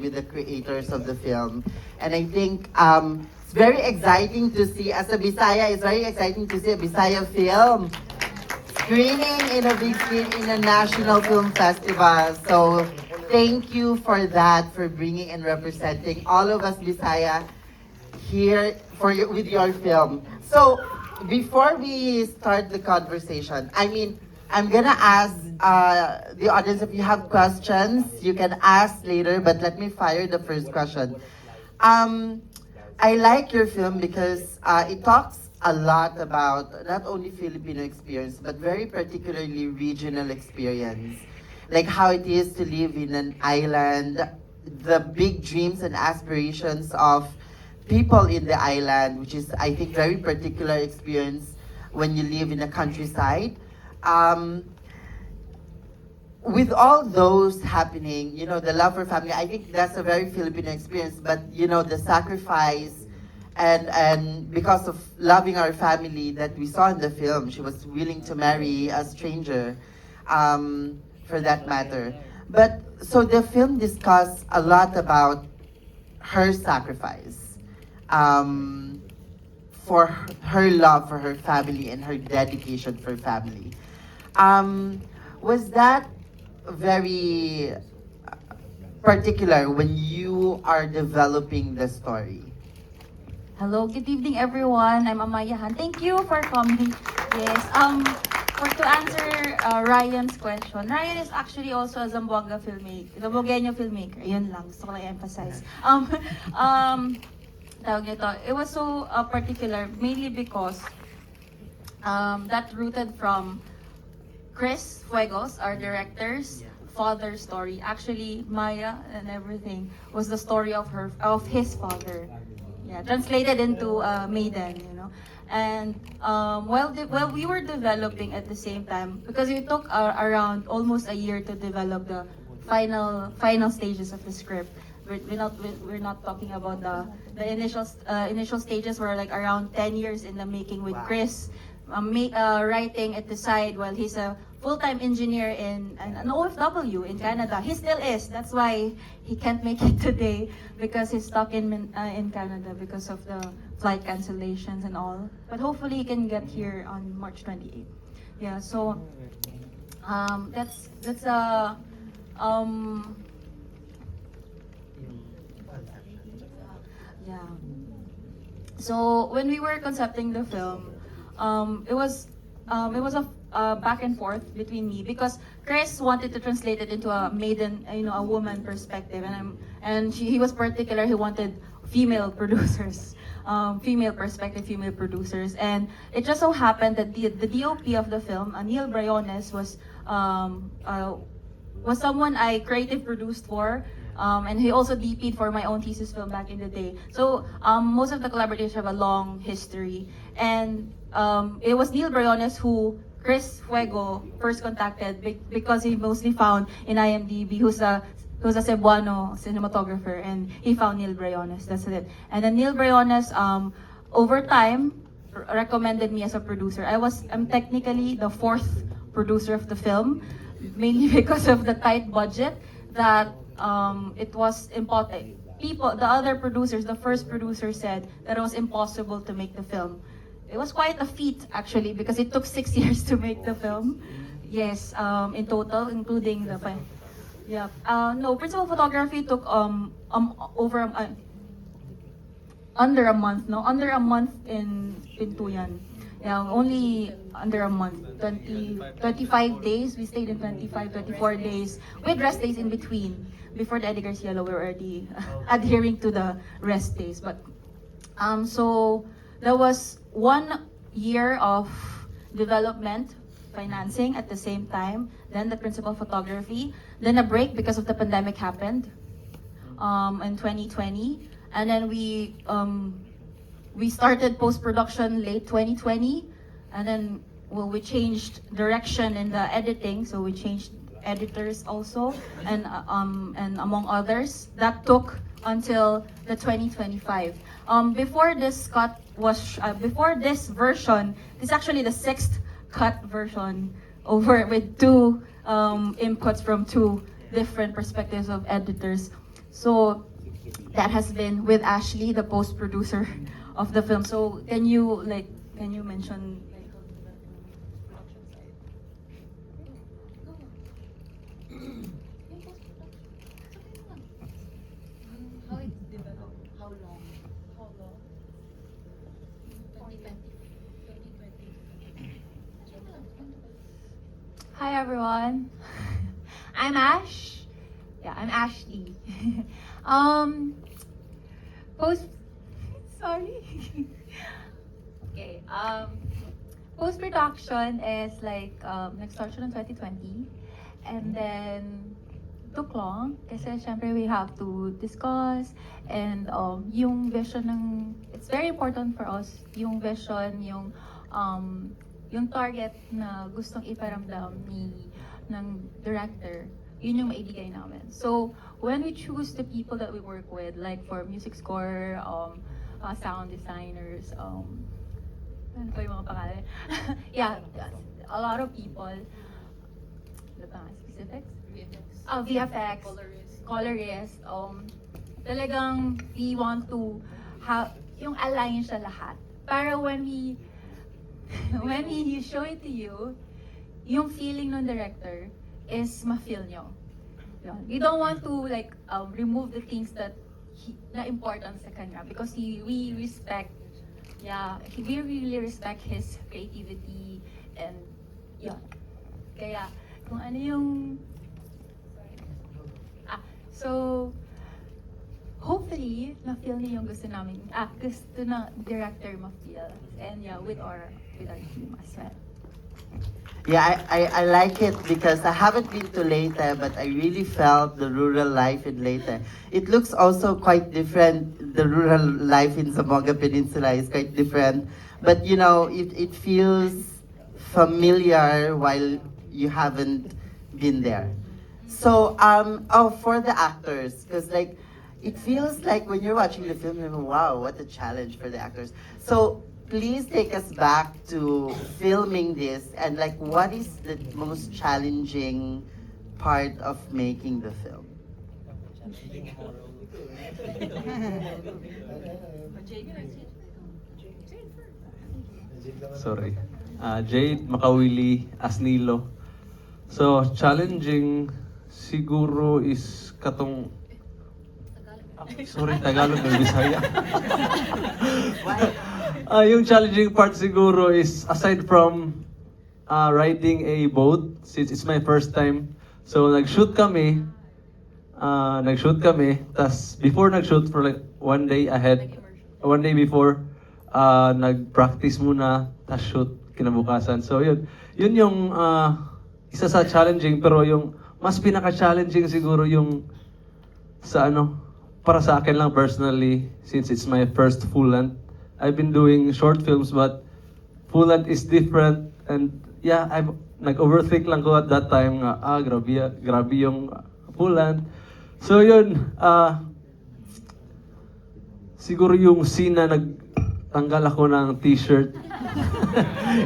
with the creators of the film. And I think it's very exciting to see, as a Bisaya, it's very exciting to see a Bisaya film screening in a big screen in a national film festival. So thank you for that, for bringing and representing all of us Bisaya here for you, with your film. So before we start the conversation, I'm gonna ask the audience if you have questions, you can ask later, but let me fire the first question. Um, I like your film because it talks a lot about not only Filipino experience, but very particularly regional experience. Like how it is to live in an island, the big dreams and aspirations of people in the island, which is, I think, very particular experience when you live in a countryside. Um, with all those happening, the love for family, I think that's a very Filipino experience, but the sacrifice and because of loving our family that we saw in the film, she was willing to marry a stranger, for that matter. But so the film discussed a lot about her sacrifice, for her love for her family and her dedication for family. Was that very particular when you are developing the story? Hello, good evening everyone. I'm Amaya Han. Thank you for coming. Yes. To answer Ryan's question, Ryan is actually also a Zamboangueño filmmaker. Yun lang, gusto ko lang emphasize. Tawag nito, it was so particular mainly because that rooted from Chris Fuegos, our director's father story. Actually, Maya and everything was the story of his father. Yeah, translated into Maiden. And while we were developing at the same time, because it took around almost a year to develop the final stages of the script. We're not talking about the initial stages were like around 10 years in the making with Chris writing at the side while he's a full-time engineer in an OFW in Canada. He still is. That's why he can't make it today because he's stuck in Canada because of the flight cancellations and all. But hopefully he can get here on March 28th. Yeah. So that's yeah. So when we were concepting the film, it was a back and forth between me because Chris wanted to translate it into a maiden, a woman perspective, he was particular. He wanted female producers, female perspective, female producers, and it just so happened that the DOP of the film, Neil Briones, was someone I creative produced for. And he also DP'd for my own thesis film back in the day. So most of the collaborators have a long history. And it was Neil Briones who Chris Fuego first contacted because he mostly found in IMDb who's a Cebuano cinematographer, and he found Neil Briones. That's it. And then Neil Briones, over time, recommended me as a producer. I'm technically the fourth producer of the film, mainly because of the tight budget that it was important. The other producers, the first producer said that it was impossible to make the film. It was quite a feat actually because it took 6 years to make the film. Yes, in total, including the yeah. No, principal photography took over under a month. No, under a month in Tuyan. Yeah, only under a month. 25 days. We stayed in 24 days with rest days in between. Before the Eddie Garcia law, we were already adhering to the rest days. But so there was 1 year of development, financing at the same time, then the principal photography, then a break because of the pandemic happened in 2020, and then we started post-production late 2020, and then we changed direction in the editing, so we changed editors also, and among others. That took until the 2025. Before this cut was before this version, this is actually the 6th cut version over with 2 inputs from 2 different perspectives of editors. So that has been with Ashley, the post-producer of the film. So can you mention like production side? How it developed? How long? How long? 2020. Hi everyone. I'm Ash. Yeah, I'm Ashley. Post sorry. Okay. Post production is like nag-start siya ng 2020 and then took long kasi syempre we have to discuss and yung vision ng it's very important for us yung vision yung target na gustong iparamdam ng director, yun yung maibigay namin. So, when we choose the people that we work with, like for music score, sound designers, ano pa yung mga pangalan? Yeah, a lot of people. Ano pa nga, specifics? VFX, colorist, talagang we want to have, yung align siya lahat. Para when we show it to you, yung feeling ng director is ma-feel nyo. Yun. We don't want to like remove the things that na important sa kanya because we respect, we really respect his creativity and yun. Kaya kung ano yung so hopefully na-feel niyo yung gusto namin, gusto na director ma-feel and with our team as well. Yeah, I like it because I haven't been to Leyte, but I really felt the rural life in Leyte. It looks also quite different. The rural life in Zamboanga Peninsula is quite different. But you know, it feels familiar while you haven't been there. So, for the actors, because like, it feels like when you're watching the film, you're like, wow, what a challenge for the actors. So, please take us back to filming this and like, what is the most challenging part of making the film? Sorry. Jade, Makawili, Asnilo. So, challenging siguro is katong... Sorry, Tagalog ng Bisaya. Yung challenging part siguro is aside from riding a boat, since it's my first time. So, nag-shoot kami. Tas before nag-shoot for like one day before, nag-practice muna, tas shoot kinabukasan. So, yun yung isa sa challenging, pero yung mas pinaka-challenging siguro yung sa para sa akin lang personally, since it's my first full length. I've been doing short films, but full length is different. And yeah, nag-overthink lang ko at that time nga, grabe yung full length. So yun, siguro yung scene na nagtanggal ako ng t-shirt.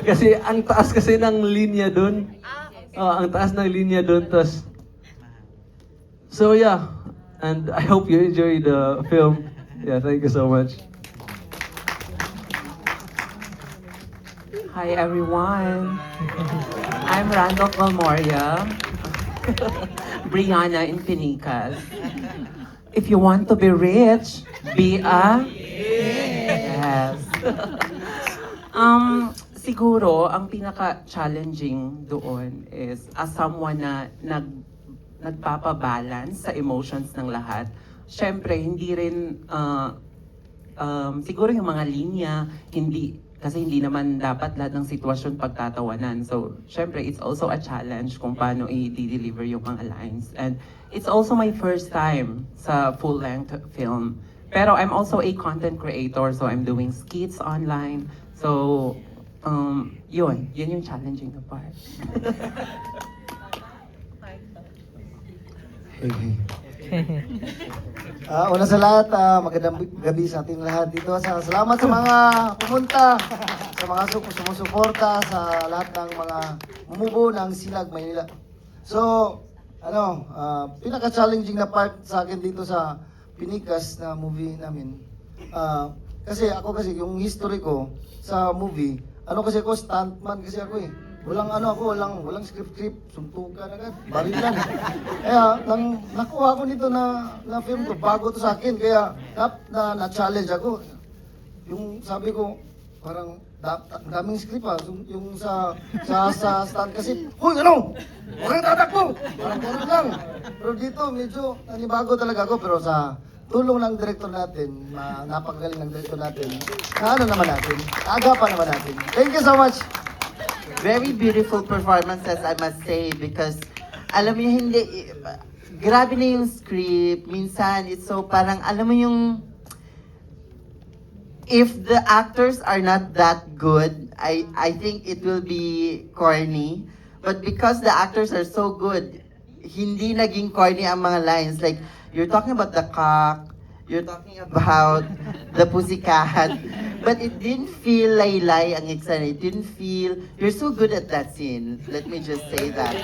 Kasi ang taas kasi ng linya dun. Ang taas ng linya dun. So yeah, and I hope you enjoy the film. Yeah, thank you so much. Hi everyone. I'm Randolph Valmoria. Brianna in Pinicas. If you want to be rich, be a yes. Siguro ang pinaka-challenging doon is as someone na nagpapabalance sa emotions ng lahat. Syempre hindi rin siguro yung mga linya kasi hindi naman dapat lahat ng sitwasyon pagtatawanan. So, syempre, it's also a challenge kung paano i-deliver yung mga lines. And it's also my first time sa full-length film. Pero I'm also a content creator, so I'm doing skits online. So, yun yung challenging na part. Una sa lahat, magandang gabi sa ating lahat dito. Salamat sa mga pumunta, sa mga sumusuporta, sa lahat ng mga mumubuo ng Silag, Maynila. So, pinaka-challenging na part sa akin dito sa Pinikas na movie namin. Kasi yung history ko sa movie, kasi ako, stuntman kasi ako eh. Walang script, suntukan agad, barilan. Kaya, nakuha ko nito na film to, bago to sa akin, kaya na-challenge ako. Yung sabi ko, parang daming script yung sa stunt kasi, "Hoy, ano? Huwag kang tatakbo!" Parang gano'n lang. Pero dito, medyo nanibago talaga ako, pero sa tulong ng director natin, napakagaling ng director natin, naman natin, naagapan naman natin. Thank you so much! Very beautiful performances, I must say, because alam mo yung hindi, grabe na yung script, minsan it's so parang, alam mo yung, if the actors are not that good, I think it will be corny. But because the actors are so good, hindi naging corny ang mga lines. Like, you're talking about the cock, you're talking about the pussycat, but it didn't feel laylay ang eksena. It didn't feel, you're so good at that scene. Let me just say that.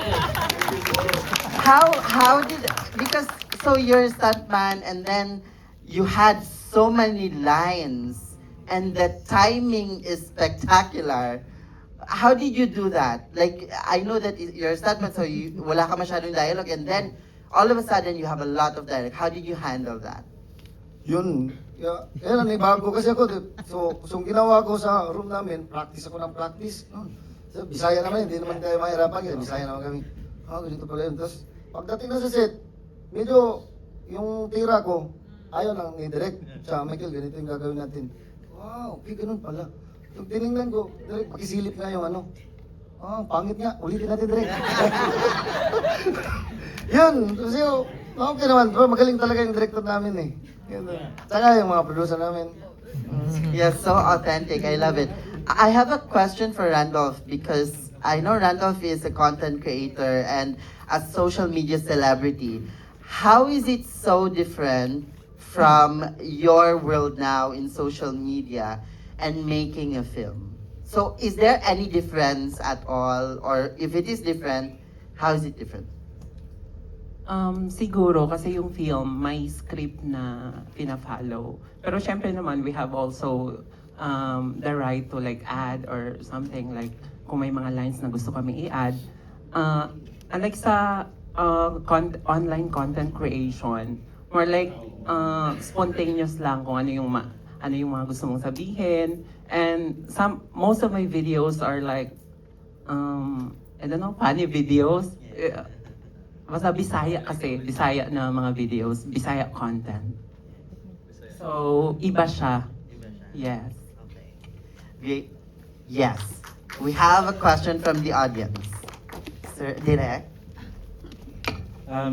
How did, because, so you're a stuntman and then you had so many lines and the timing is spectacular. How did you do that? Like, I know that you're a stuntman, so wala ka masyadong dialogue, and then all of a sudden you have a lot of dialogue. How did you handle that? Yun. Kaya nanibago kasi ako. So yung ginawa ko sa room namin, practice ako ng practice. So, Bisaya naman, hindi naman tayo mahirapan. Kasi Bisaya naman kami. Ganito pala yun. Tapos, pagdating na sa set, medyo yung tira ko, ayaw nang ni-direct. Sa Michael, ganito yung gagawin natin. Wow, okay, ganun pala. Yung tinignan ko, direct, pakisilip nga yung pangit nga, ulitin natin direct. Yun, kasi okay naman, pero magaling talaga yung director namin eh. Yun, tsaka yung mga producer namin. Yes, so authentic. I love it. I have a question for Randolph because I know Randolph is a content creator and a social media celebrity. How is it so different from your world now in social media and making a film? So is there any difference at all? Or if it is different, how is it different? Siguro kasi yung film may script na pina-follow. Pero syempre naman we have also the right to like add or something, like kung may mga lines na gusto kami i-add. Unlike sa online content creation, more like spontaneous lang kung ano yung mga gusto mong sabihin. And most of my videos are like I don't know, funny videos. Basta Bisaya kasi, Bisaya na mga videos, Bisaya content. So, iba siya. Yes. Great. Yes. We have a question from the audience. Sir, direct.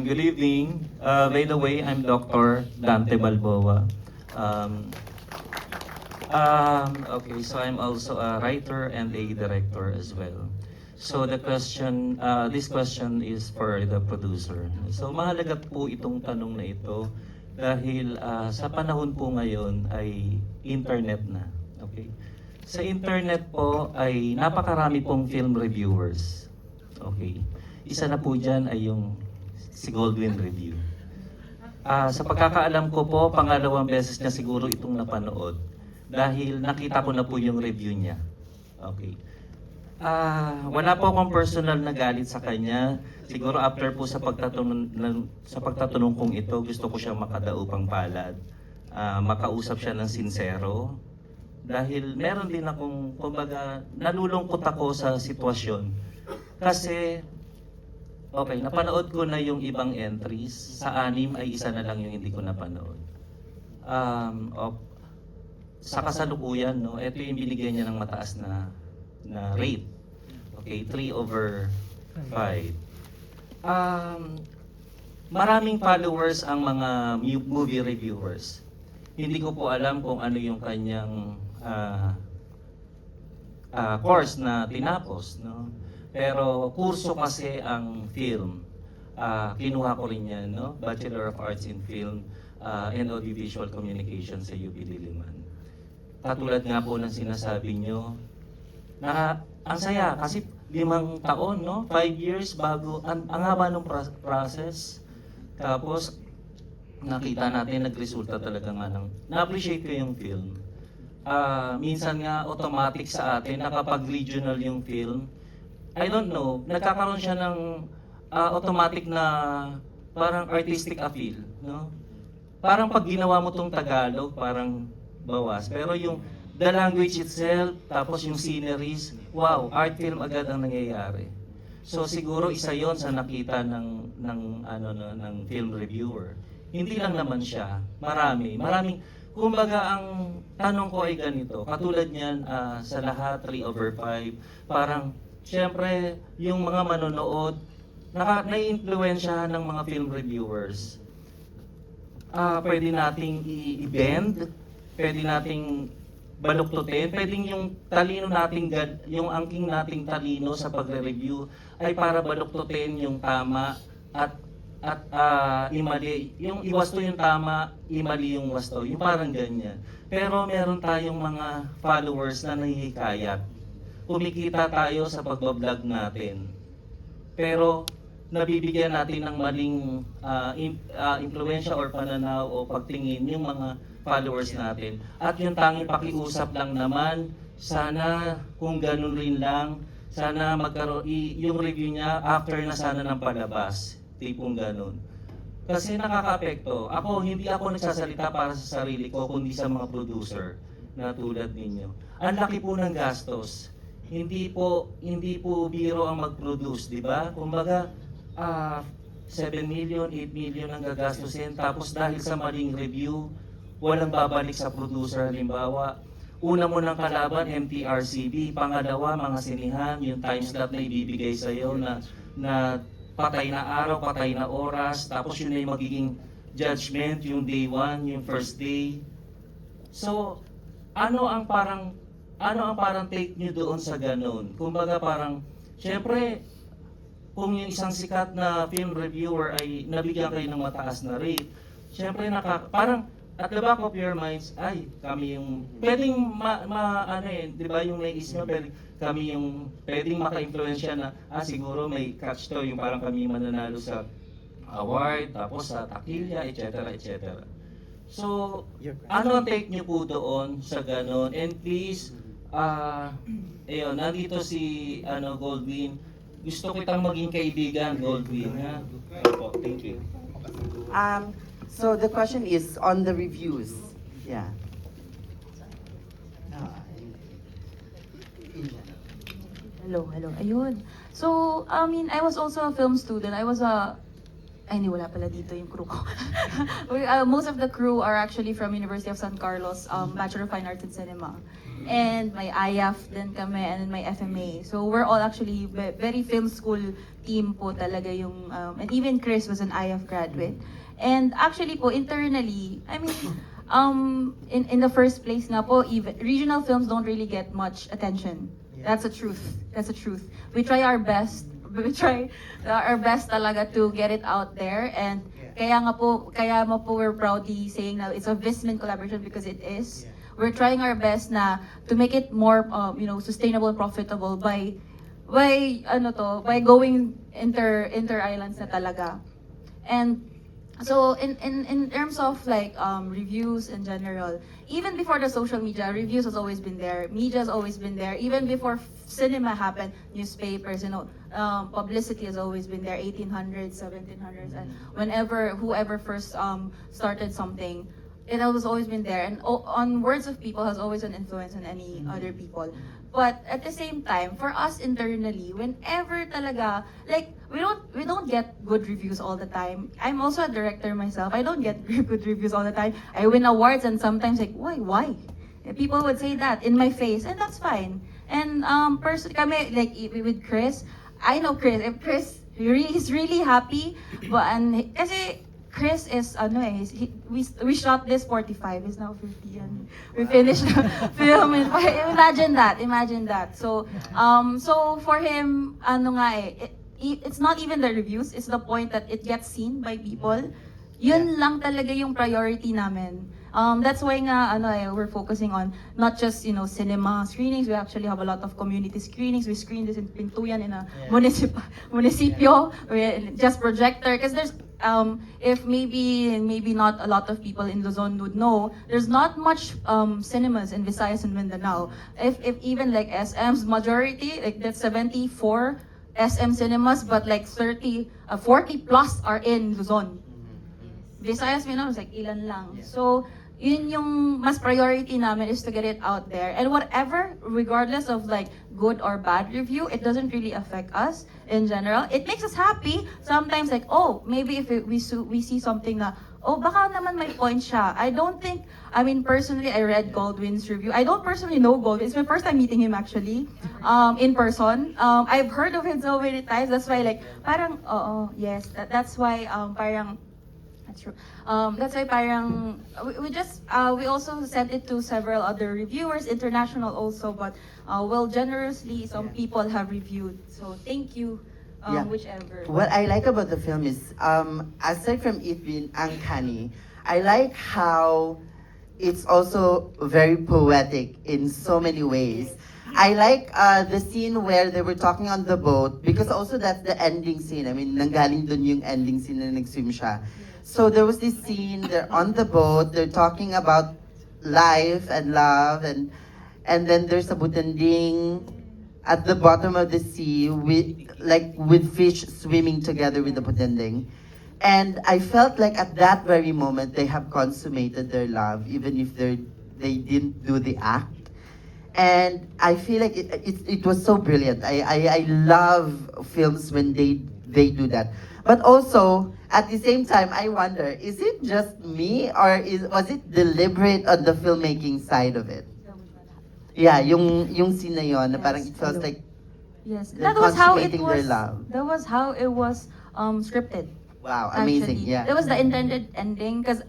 Good evening. By the way, I'm Dr. Dante Balboa. Okay, so I'm also a writer and a director as well. So the question, this question is for the producer. So mahalaga po itong tanong na ito dahil sa panahon po ngayon ay internet na. Okay? Sa internet po ay napakarami pong film reviewers. Okay? Isa na po dyan ay yung si Goldwyn Review. Sa pagkakaalam ko po, pangalawang beses niya siguro itong napanood dahil nakita ko na po yung review niya. Okay. Wala po akong personal na galit sa kanya. Siguro after po sa pagtatanong kong ito, gusto ko siyang makadaupang palad. Makausap siya ng sincero. Dahil meron din akong, kumbaga, nalulungkot ako sa sitwasyon. Kasi, okay, napanood ko na yung ibang entries. Sa 6 ay isa na lang yung hindi ko napanood. Sa kasalukuyan, no, ito yung binigyan niya ng mataas na rate. Okay, 3/5. Maraming followers ang mga movie reviewers. Hindi ko po alam kung ano yung kanyang course na tinapos, no? Pero kurso kasi ang film. Kinuha ko rin yan, no? Bachelor of Arts in Film and Audiovisual Communication sa UP Diliman. Katulad nga po ng sinasabi nyo, ang saya kasi 5 taon, no? 5 years bago, ang haba ng process. Tapos, nakita natin, nagresulta talaga nga na-appreciate ko yung film. Minsan nga, automatic sa atin, na kapag regional yung film, I don't know, nagkakaroon siya ng automatic na parang artistic appeal, no? Parang pag ginawa mo tong Tagalog, parang bawas. Pero yung the language itself, tapos yung sceneries, wow, art film agad ang nangyayari. So siguro isa yon sa nakita ng film reviewer. Hindi lang naman siya, maraming. Kumbaga ang tanong ko ay ganito, katulad niyan sa lahat 3/5, parang syempre yung mga manonood nai-influensya ng mga film reviewers. Pwede nating i-bend, pwede nating baluktutin, pwedeng yung talino nating yung angking nating talino sa pagre-review ay para baluktutin yung tama at imali, yung iwasto yung tama, imali yung wasto, yung parang ganyan. Pero meron tayong mga followers na nahihikayat. Kumikita tayo sa pagbablog natin. Pero nabibigyan natin ng maling impluensya or pananaw o pagtingin yung mga followers natin. At yung tanging pakiusap lang naman, sana kung ganun rin lang, sana magkaroon, yung review niya after na sana ng palabas. Tipong ganun. Kasi nakaka-apekto. Hindi ako nagsasalita para sa sarili ko, kundi sa mga producer na tulad ninyo. Ang laki po ng gastos. Hindi po biro ang mag-produce, di ba? Kumbaga, 7 million, 8 million ang gagastusin. Tapos dahil sa maling review, walang babalik sa producer. Halimbawa, una mo ng kalaban, MTRCB. Pangalawa, mga sinihan, yung time slot na ibibigay sa'yo na patay na araw, patay na oras. Tapos yun na yung magiging judgment, yung day 1, yung first day. So, ano ang parang take nyo doon sa ganun? Kumbaga parang, syempre, kung yung isang sikat na film reviewer ay nabigyan kayo ng mataas na rate, syempre parang at the back of your minds, ay, kami yung, pwedeng di ba yung naisip nyo, kami yung, pwedeng maka-influensya na, siguro may catch to, yung parang kami mananalo sa award, tapos sa takilya, etc. etc. So, ano ang take nyo po doon sa ganon? And please, nandito si Goldwyn. Gusto kitang maging kaibigan, Goldwyn. Ha? Opo, thank you. So the question is on the reviews. Yeah. Hello. Ayun. So, I was also a film student. Hindi, wala pala dito yung crew ko. Most of the crew are actually from University of San Carlos, Bachelor of Fine Arts in Cinema. And may IAF din kami, and then may FMA. So we're all actually very film school team po talaga yung, and even Chris was an IAF graduate. And actually po, internally, in the first place nga po, even regional films don't really get much attention. That's the truth. We try our best. We try our best talaga to get it out there, and kaya mo po we're proudly saying na it's a Vismin collaboration because it is. We're trying our best na to make it more sustainable and profitable by going inter islands na talaga. And so in terms of reviews in general, even before the social media, reviews has always been there. Media has always been there. Even before cinema happened, newspapers, publicity has always been there. 1800s, 1700s, and whoever first started something, it has always been there. And on words of people has always an influence on any other people. But at the same time, for us internally, whenever talaga, we don't get good reviews all the time. I'm also a director myself. I don't get good reviews all the time. I win awards and sometimes why? People would say that in my face, and that's fine. And kami, with Chris, I know Chris. If Chris, he's really happy, but kasi Chris is we shot this 45, he's now 50, and we finished the film in imagine that. So for him, it's not even the reviews, it's the point that it gets seen by people. Yun lang talaga yung priority namin. That's why nga we're focusing on not just cinema screenings. We actually have a lot of community screenings. We screen this in Pintuyan in a municipio, just projector. Because there's if maybe not a lot of people in Luzon would know, there's not much cinemas in Visayas and Mindanao. If even like SM's majority, like that's 74 SM cinemas, but like 40 plus are in Luzon. Visayas, Mindanao is like ilan lang. So, yun yung mas priority namin is to get it out there. And whatever, regardless of like good or bad review, it doesn't really affect us in general. It makes us happy. Sometimes like, oh, maybe if we see something na, oh, baka naman may point siya. Personally, I read Goldwyn's review. I don't personally know Goldwyn. It's my first time meeting him actually, in person. I've heard of him so many times. That's why like, parang, yes. That's why, parang, that's true. That's why parang we also sent it to several other reviewers, international also, but generously some people have reviewed. So thank you, Yeah. whichever. What I like about the film is, aside from it being uncanny, I like how it's also very poetic in so many ways. I like the scene where they were talking on the boat, because also that's the ending scene. I mean, nanggaling dun yung ending scene na nag-swim siya. So there was this scene, they're on the boat, they're talking about life and love, and then there's a butanding at the bottom of the sea with fish swimming together with the butanding. And I felt like at that very moment they have consummated their love, even if they didn't do the act. And I feel like it was so brilliant. I love films when they do that. But also, at the same time, I wonder, is it just me or was it deliberate on the filmmaking side of it? Yeah, yung scene na yun, na parang it feels like Yes, they're that was how it consummating their was. love. That was how it was scripted. Wow, amazing, Actually. yeah. That was the intended ending because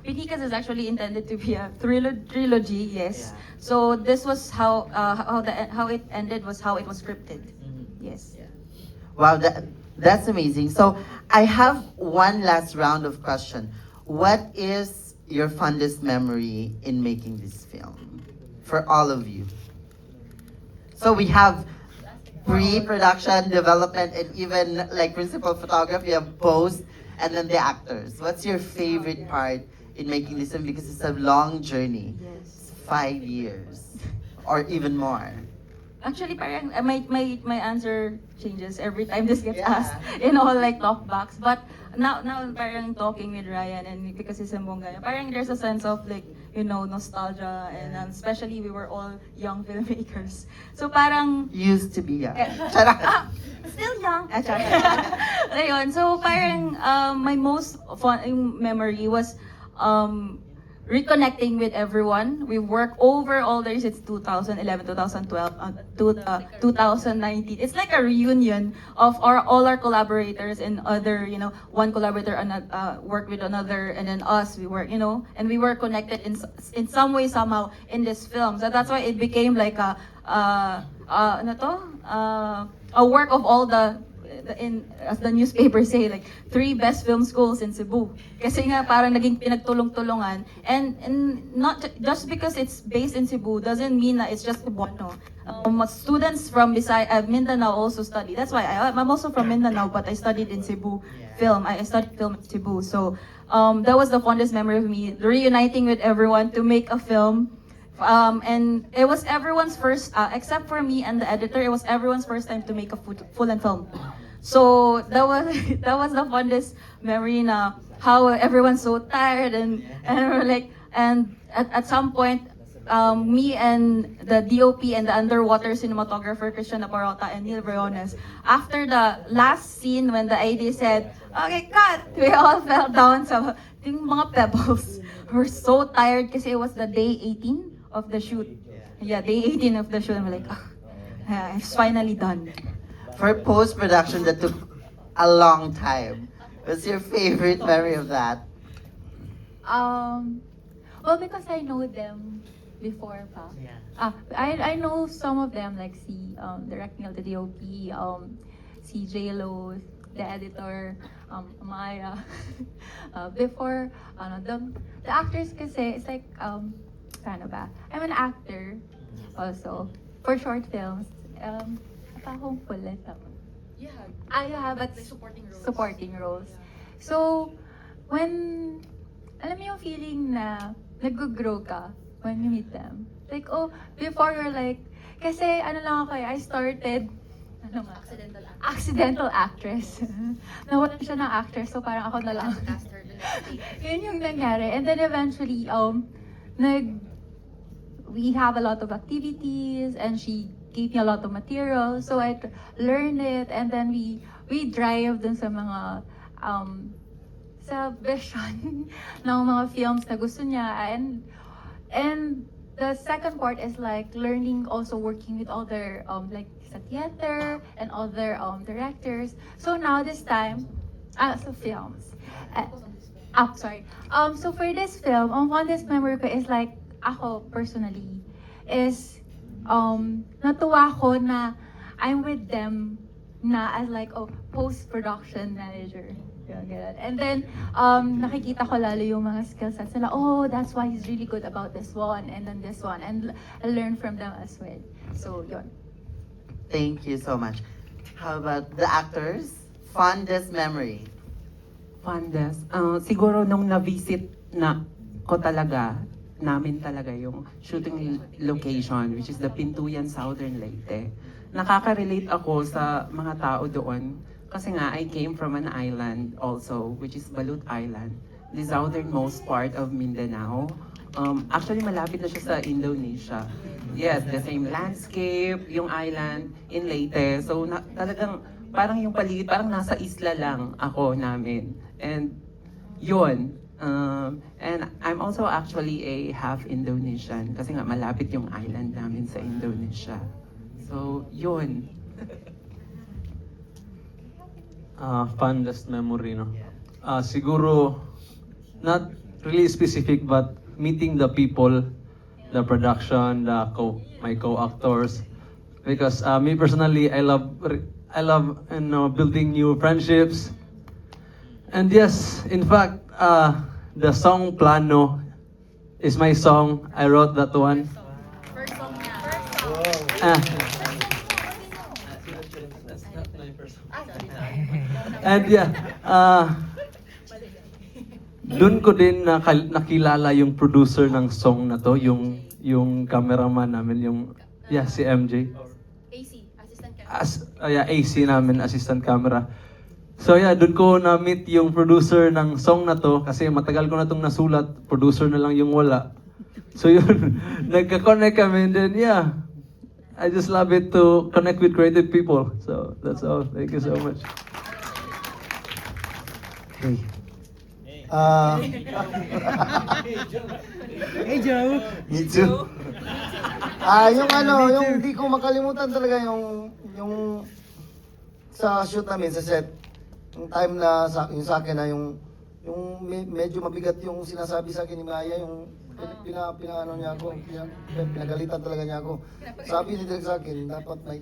Pinikas is actually intended to be a trilogy, yes. So this was how it ended was how it was scripted. Yes. Wow, that's amazing. So I have one last round of question. What is your fondest memory in making this film? For all of you. So we have pre-production, development, and even like principal photography, of post, and then the actors. What's your favorite part in making this film? Because it's a long journey. Yes. It's 5 years or even more. Actually, parang my answer changes every time this gets Yeah. asked in all like talkbacks. But now parang talking with Ryan and because he's a Bongga, parang there's a sense of like nostalgia and especially we were all young filmmakers. So parang Used to be young. still young. Ayun, so parang my most fun memory was reconnecting with everyone. We worked over all the years. It's 2011, 2012, 2019. It's like a reunion of all our collaborators and other, one collaborator worked with another, and then us, we were, and we were connected in some way, somehow, in this film. So that's why it became like a work of all as the newspaper say, like 3 best film schools in Cebu. Kasi nga parang naging pinagtulong-tulungan. And not just because it's based in Cebu doesn't mean that it's just Cebuano. Students from Mindanao also study. That's why I'm also from Mindanao, but I studied in Cebu film. I studied film in Cebu. So that was the fondest memory of me, reuniting with everyone to make a film. And it was everyone's first, except for me and the editor, it was everyone's first time to make a full-length film. So that was the fondest memory na how everyone's so tired and we're like, and at some point, me and the DOP and the underwater cinematographer Christian Naparota and Neil Briones, after the last scene when the AD said, okay, cut, we all fell down sa yung mga pebbles. We're so tired kasi it was the day 18 of the shoot. Yeah, day 18 of the shoot. And we're like, it's finally done. For post-production that took a long time, what's your favorite memory of that? Well, because I know them before pa. I know some of them, like si Direct Neil, the DOP, si JLo, the editor. Maya. Before, the actors kasi, it's like, paano ba? I'm an actor also for short films. Apa akong pula tama? Yeah. I have but Like supporting roles. supporting roles. So, when, alam mo yung feeling na nag-grow ka when you meet them. Like, oh, before you're like, kasi ano lang ako I started, ano nga? Accidental actress. Nawalan siya ng actress, so parang ako na lang. Yun yung nangyari. And then eventually, we have a lot of activities and she gave me a lot of material. So I learned it and then we drive dun sa mga sa vision ng mga films na gusto niya. And the second part is like learning also working with other like sa theater and other directors. So now this time, so films. Sorry. So for this film, fondest memory ko is like, ako personally, is, natuwa ko na I'm with them na as like, post-production manager. Ganun. And then, nakikita ko lalo yung mga skill sets nila. Oh, that's why he's really good about this one and then this one. And I learn from them as well. So, yun. Thank you so much. How about the actors? Fondest memory. Fondest. Siguro nung na-visit na ko talaga, namin talaga yung shooting location, which is the Pintuyan, Southern Leyte. Nakaka-relate ako sa mga tao doon. Kasi nga, I came from an island also, which is Balut Island, the southernmost part of Mindanao. Actually, malapit na siya sa Indonesia. Yes, the same landscape, yung island in Leyte. So, talagang parang yung paligid, parang nasa isla lang ako namin. And yun. And I'm also actually a half Indonesian kasi nga malapit yung island namin sa Indonesia. So, yun. Fondest memory, no? Siguro, not really specific, but meeting the people, the production, my co-actors. Because me personally, I love building new friendships. And yes, in fact, the song Plano is my song. I wrote that one. First song niya. And yeah, dun ko din nakilala yung producer ng song na to, yung cameraman namin, si MJ. AC, assistant camera. AC namin, assistant camera. So yeah, dun ko na-meet yung producer ng song na to kasi matagal ko na tong nasulat, producer na lang yung wala. So yun, nagka-connect kami and then yeah, I just love it to connect with creative people. So that's all. Thank you so much. Hey Joe. Me too. Yung di ko makalimutan talaga yung sa shoot namin sa set. Yung time na yung sa akin na yung medyo mabigat yung sinasabi sa akin ni Maya, yung pinaano niya ako, pinagalitan talaga niya ako. Sabi ni Direk sa akin, dapat may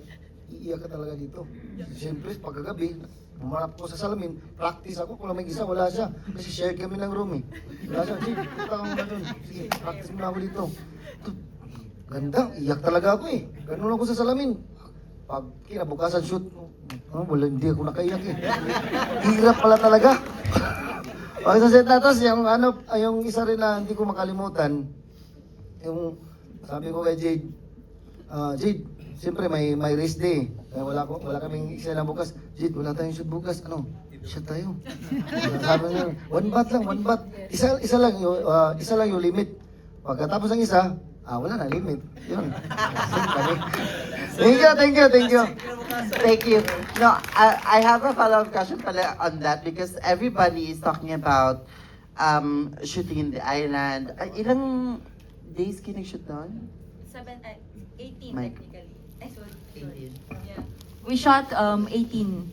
iiyak ka talaga dito. Siyempre, pagkagabi, umarap ko sa salamin, practice ako, kung lang may isa, wala siya. Kasi share kami ng room eh. Wala siya, sige, punta ka muna dun. Sige, practice muna ako dito. Ganda, iyak talaga ako eh. Ganun ako sa salamin. Pag kinabukasan shoot, wala, hindi ako nakaiyak eh. Hirap pala talaga. Okay, sa set na tapos, yung isa rin na hindi ko makalimutan, yung sabi ko kay Jade, Jade, siyempre may race day. Kaya wala kaming eksena bukas. Jade, wala tayong shoot bukas. Shoot tayo. Sabi niya, one bat. Isa lang yung limit. Pagkatapos ng isa, wala na limit. Yun. Thank you. Thank you. No, I have a follow-up question pala on that because everybody is talking about shooting in the island. Ilang days kayo nag-shoot doon? 18 Mike. technically. Yeah. We shot 18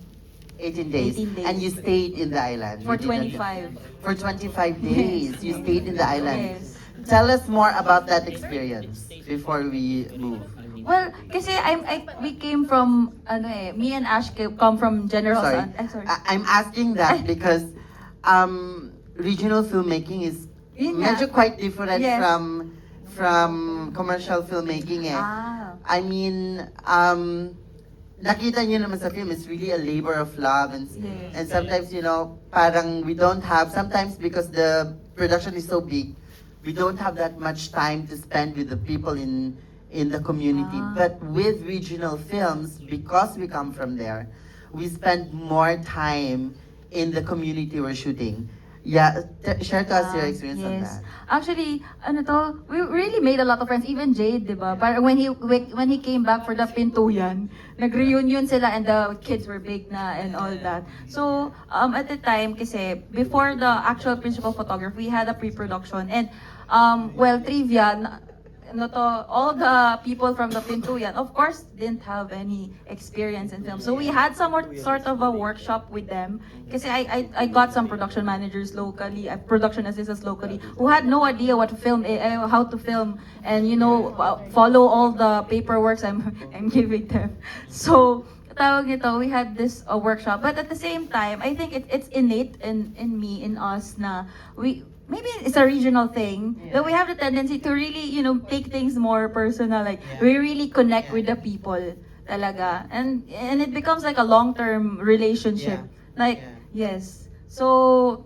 18 days. 18 days. And you stayed in the island. for You did not- 25. For 25 days, you stayed in the island. Yes. Tell us more about that experience before we move. Well, kasi we came from, me and Ash come from General Sorry. Sorry. I'm asking that because regional filmmaking is Yun nga. medyo quite different Yes. from commercial filmmaking eh. Ah. I mean, nakita niyo naman sa film, it's really a labor of love Yes. and sometimes, you know, parang we don't have, sometimes because the production is so big, we don't have that much time to spend with the people in the community. Ah. But with regional films, because we come from there, we spend more time in the community we're shooting. Yeah, share to us your experience on Yes. that. Actually, we really made a lot of friends. Even Jade, di ba? Parang when he came back for the Pintuyan, nag-reunion sila and the kids were big na and all that. So, at the time, kasi before the actual principal photographer, we had a pre-production. And, well, trivia, all the people from the Pintuyan, of course, didn't have any experience in film. So we had some sort of a workshop with them. Kasi I got some production managers locally, production assistants locally, who had no idea what to film, how to film, and follow all the paperwork I'm giving them. So, tawag nito, we had this workshop. But at the same time, I think it's innate in me, in us, na maybe it's a regional thing, that we have the tendency to really, take things more personal. Like, we really connect with the people, talaga. And it becomes like a long-term relationship. Like, yes. So,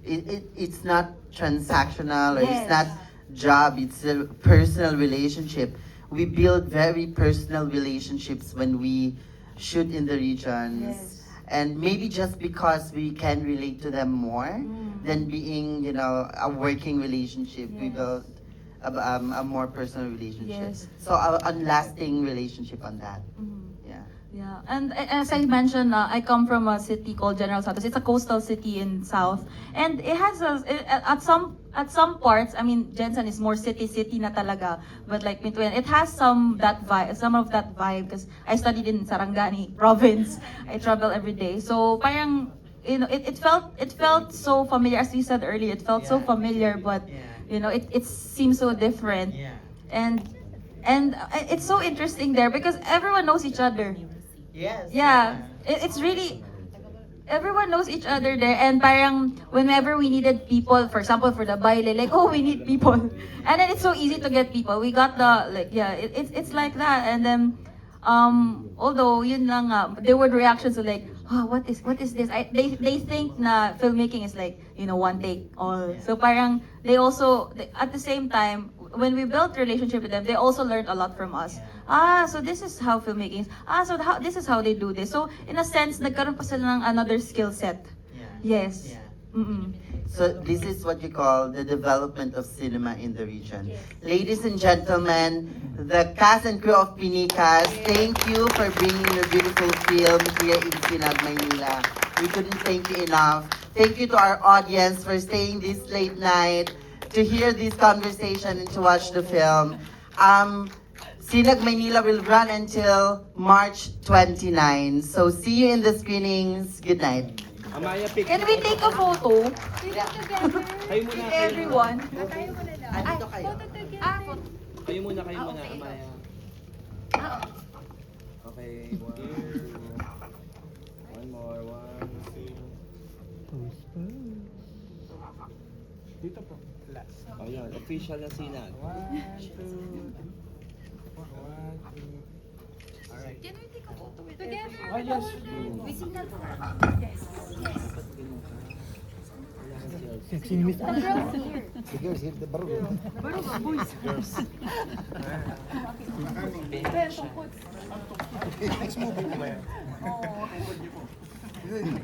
It's not transactional or Yes. it's not job, it's a personal relationship. We build very personal relationships when we shoot in the regions. Yes. And maybe just because we can relate to them more than being, a working relationship, we Yes. build a more personal relationship. Yes. So a lasting relationship on that. Yeah. yeah. And as I mentioned, I come from a city called General Santos. It's a coastal city in South. And it has at some parts, I mean, Jensen is more city na talaga. But like Pintuyan, it has some of that vibe, because I studied in Sarangani province. I travel every day. So parang, it felt so familiar, as we said earlier. It felt so familiar, but it seems so different. And it's so interesting there because everyone knows each other. Yes. Yeah, it's really, everyone knows each other there, and parang whenever we needed people, for example for the baile, like, oh, we need people, and then it's so easy to get people. We got it's like that. And then although yun lang nga, there were reactions to like, oh, what is this? They think na filmmaking is like, one take all. So parang at the same time, when we built relationship with them, they also learned a lot from us. So this is how filmmaking is. This is how they do this. So in a sense, nagkaroon pa sila ng another skill set. Yes. Mm-mm. So this is what you call the development of cinema in the region. Ladies and gentlemen, the cast and crew of Pinicas, thank you for bringing your beautiful film here in Sinag, Maynila. We couldn't thank you enough. Thank you to our audience for staying this late night to hear this conversation and to watch the film. Sinag, Maynila will run until March 29. So see you in the screenings. Good night. Can we take a photo Together. with everyone? Tayo muna lang. Andito kayo. Photo together. Kayo muna, okay. Amaya. Okay, one more, one, two. Dito po. Last. Oh, yun. Official na sinag. One, two. Alright. Can we take a photo with together? Oh, yes. We sing that. Yes. The girls here, the barong. Next movie mo ba yan?